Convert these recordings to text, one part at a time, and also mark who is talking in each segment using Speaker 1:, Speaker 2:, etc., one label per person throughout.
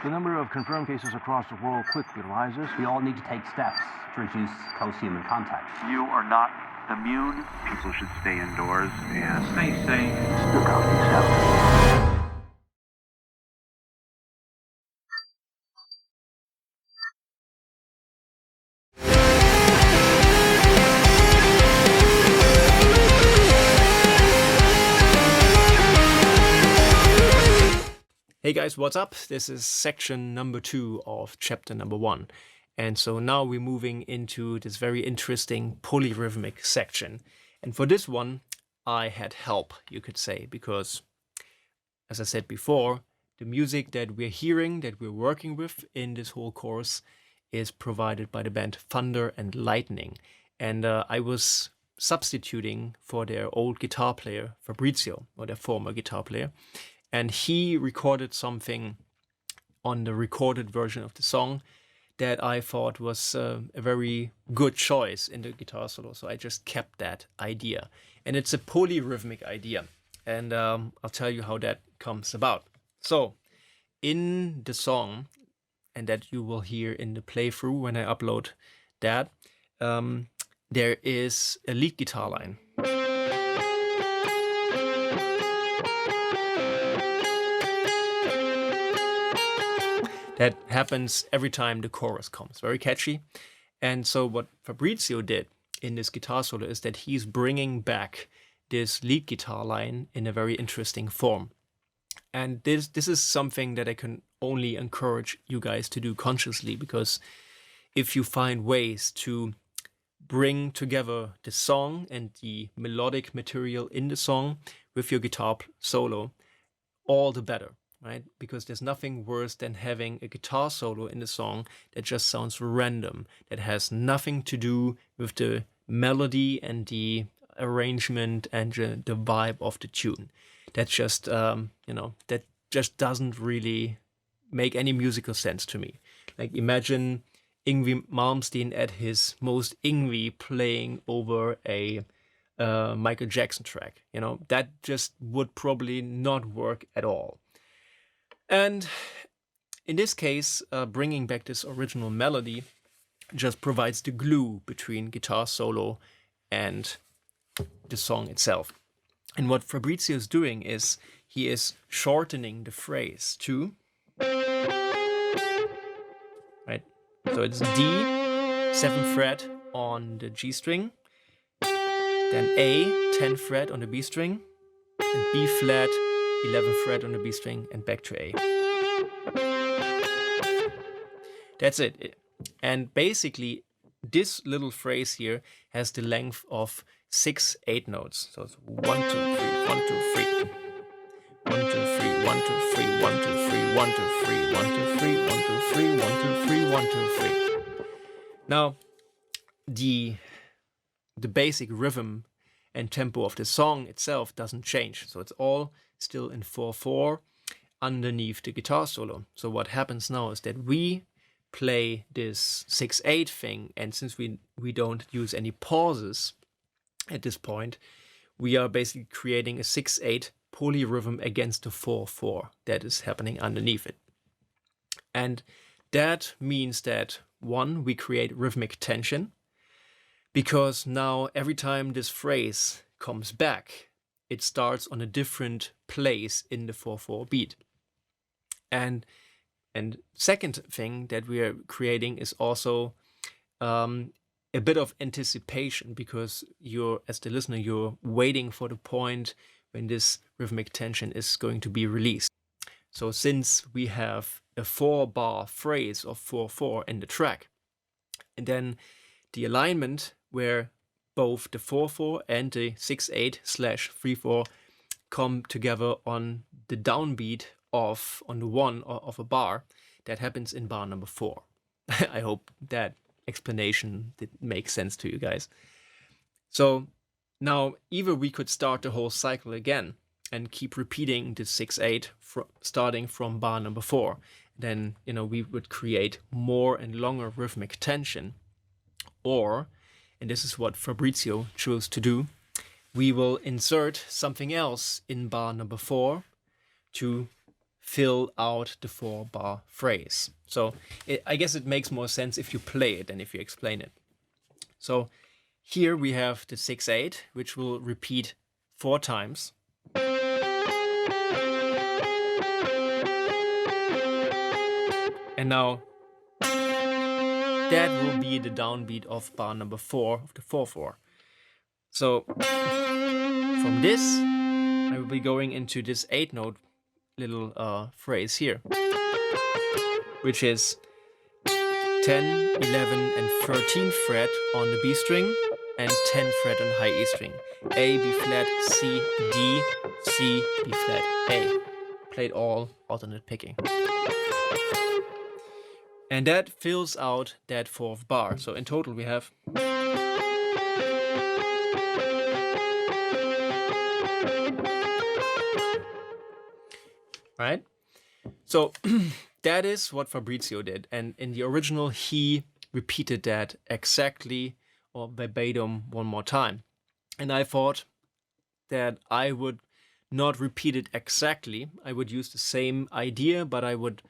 Speaker 1: The number of confirmed cases across the world quickly rises.
Speaker 2: We all need to take steps to reduce close human contact.
Speaker 3: You are not immune. People should stay indoors and stay safe.
Speaker 1: Look out for yourself.
Speaker 4: Hey guys, what's up? This is section number 2 of chapter number 1. And so now we're moving into this very interesting polyrhythmic section. And for this one, I had help, you could say, because, as I said before, the music that we're hearing, that we're working with in this whole course is provided by the band Thunder and Lightning. And I was substituting for their old guitar player, Fabrizio, or their former guitar player. And he recorded something on the recorded version of the song that I thought was a very good choice in the guitar solo. So I just kept that idea. And it's a polyrhythmic idea. And I'll tell you how that comes about. So in the song, and that you will hear in the playthrough when I upload that, there is a lead guitar line. That happens every time the chorus comes. Very catchy. And so what Fabrizio did in this guitar solo is that he's bringing back this lead guitar line in a very interesting form. And this is something that I can only encourage you guys to do consciously, because if you find ways to bring together the song and the melodic material in the song with your guitar solo, all the better. Right? Because there's nothing worse than having a guitar solo in the song that just sounds random, that has nothing to do with the melody and the arrangement and the vibe of the tune. That just, that just doesn't really make any musical sense to me. Like, imagine Yngwie Malmsteen at his most Yngwie playing over a Michael Jackson track. That just would probably not work at all. And in this case, bringing back this original melody just provides the glue between guitar solo and the song itself. And what Fabrizio is doing is he is shortening the phrase to, right? So it's D, 7th fret on the G string, then A, 10th fret on the B string, and B flat, 11th fret on the B string, and back to A. That's it. And basically, this little phrase here has the length of 6 8 notes. So it's 1 2 3 1 2 3 1 2 3 1 2 3 1 2 3 1 2 3 1 2 3 1 2 3 1 2 3 1 2 3. Now, the basic rhythm and tempo of the song itself doesn't change. So it's all still in 4/4 underneath the guitar solo. So what happens now is that we play this 6/8 thing, and since we don't use any pauses at this point, we are basically creating a 6/8 polyrhythm against the 4/4 that is happening underneath it. And that means that, one, we create rhythmic tension, because now every time this phrase comes back, it starts on a different place in the 4/4 beat. And second thing that we are creating is also a bit of anticipation, because as the listener, you're waiting for the point when this rhythmic tension is going to be released. So since we have a 4-bar phrase of 4/4 in the track, and then the alignment where both the 4/4 and the 6/8/3/4 come together on the downbeat on the 1 of a bar, that happens in bar number 4. I hope that explanation did make sense to you guys. So now either we could start the whole cycle again and keep repeating the 6/8 starting from bar number 4. Then we would create more and longer rhythmic tension. Or, and this is what Fabrizio chose to do, we will insert something else in bar number 4 to fill out the 4-bar phrase. So I guess it makes more sense if you play it than if you explain it. So here we have the 6/8, which will repeat 4 times. And now that will be the downbeat of bar number 4 of the 4/4. So from this, I will be going into this 8-note little phrase here, which is 10, 11, and 13th fret on the B string and 10th fret on high E string. A, B flat, C, D, C, B flat, A. Played all alternate picking. And that fills out that 4th bar. So in total we have right? So that is what Fabrizio did. And in the original, he repeated that exactly or verbatim one more time. And I thought that I would not repeat it exactly. I would use the same idea, but I would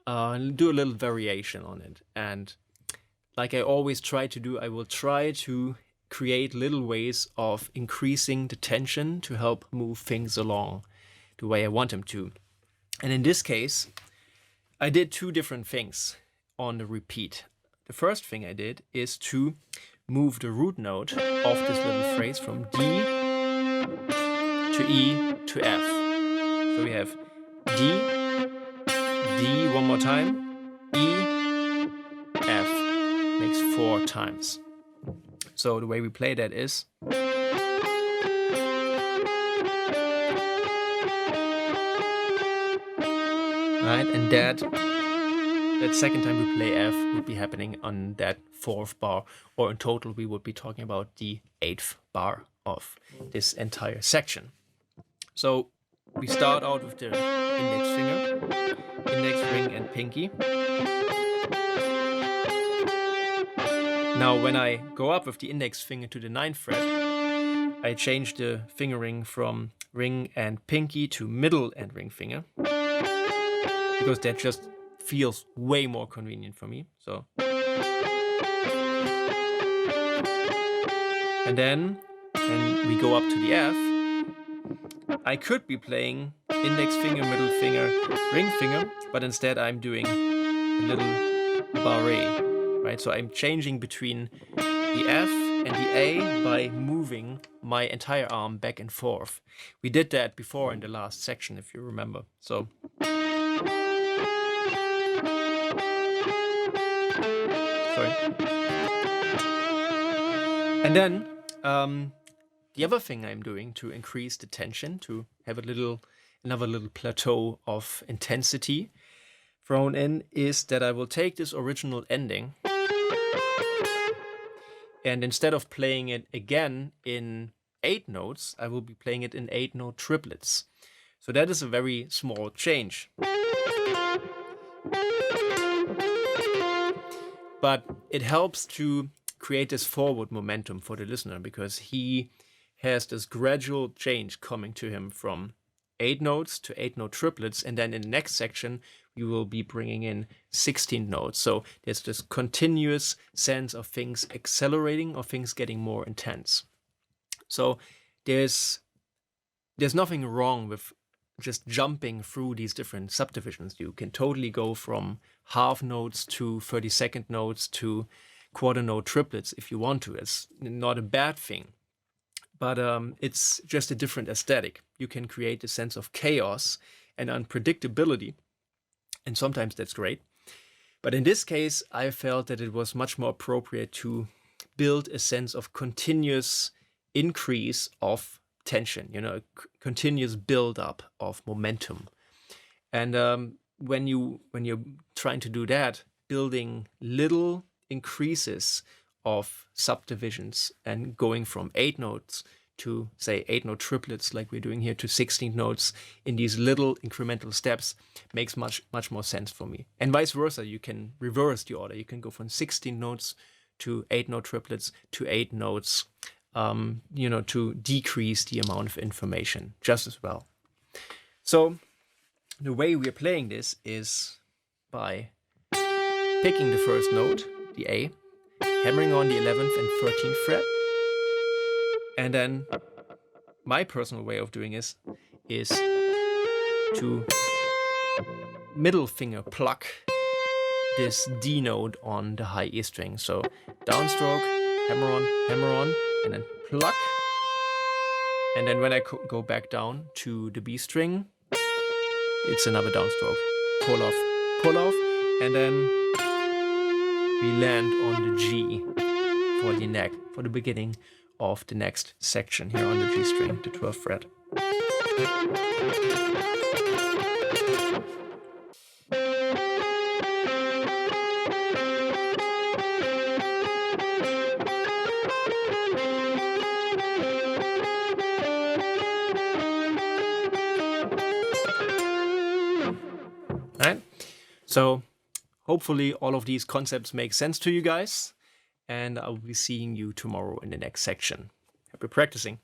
Speaker 4: do a little variation on it. And like I always try to do, I will try to create little ways of increasing the tension to help move things along the way I want them to. And in this case, I did 2 different things on the repeat. The first thing I did is to move the root note of this little phrase from D to E to F. So we have D, D one more time, E, F, makes 4 times. So the way we play that is right, and that second time we play F would be happening on that 4th bar, or in total we would be talking about the 8th bar of this entire section. So we start out with the index finger, index, ring, and pinky. Now when I go up with the index finger to the 9th fret, I change the fingering from ring and pinky to middle and ring finger, because that just feels way more convenient for me. So, and then when we go up to the F, I could be playing index finger, middle finger, ring finger, but instead I'm doing a little barre, right? So I'm changing between the F and the A by moving my entire arm back and forth. We did that before in the last section, if you remember. So. Sorry. And then the other thing I'm doing to increase the tension, to have another little plateau of intensity thrown in, is that I will take this original ending, and instead of playing it again in 8 notes, I will be playing it in 8-note triplets. So that is a very small change. But it helps to create this forward momentum for the listener, because he has this gradual change coming to him from 8 notes to 8-note triplets, and then in the next section we will be bringing in 16 notes. So there's this continuous sense of things accelerating or things getting more intense. So there's nothing wrong with just jumping through these different subdivisions. You can totally go from half notes to 32nd notes to quarter note triplets if you want to. It's not a bad thing, but it's just a different aesthetic. You can create a sense of chaos and unpredictability, and sometimes that's great. But in this case, I felt that it was much more appropriate to build a sense of continuous increase of tension, a continuous build-up of momentum. And when you're trying to do that, building little increases of subdivisions and going from 8 notes to, say, 8-note triplets like we're doing here to 16 notes in these little incremental steps makes much more sense for me. And vice versa, you can reverse the order. You can go from 16 notes to 8-note triplets to 8 notes, to decrease the amount of information just as well. So the way we are playing this is by picking the first note, the A, hammering on the 11th and 13th fret, and then my personal way of doing this is to middle finger pluck this D note on the high E string. So downstroke, hammer on, and then pluck. And then when I go back down to the B string, it's another downstroke. Pull off, and then we land on the G for the beginning of the next section here on the G string, the 12th fret. Right? So hopefully all of these concepts make sense to you guys, and I'll be seeing you tomorrow in the next section. Happy practicing.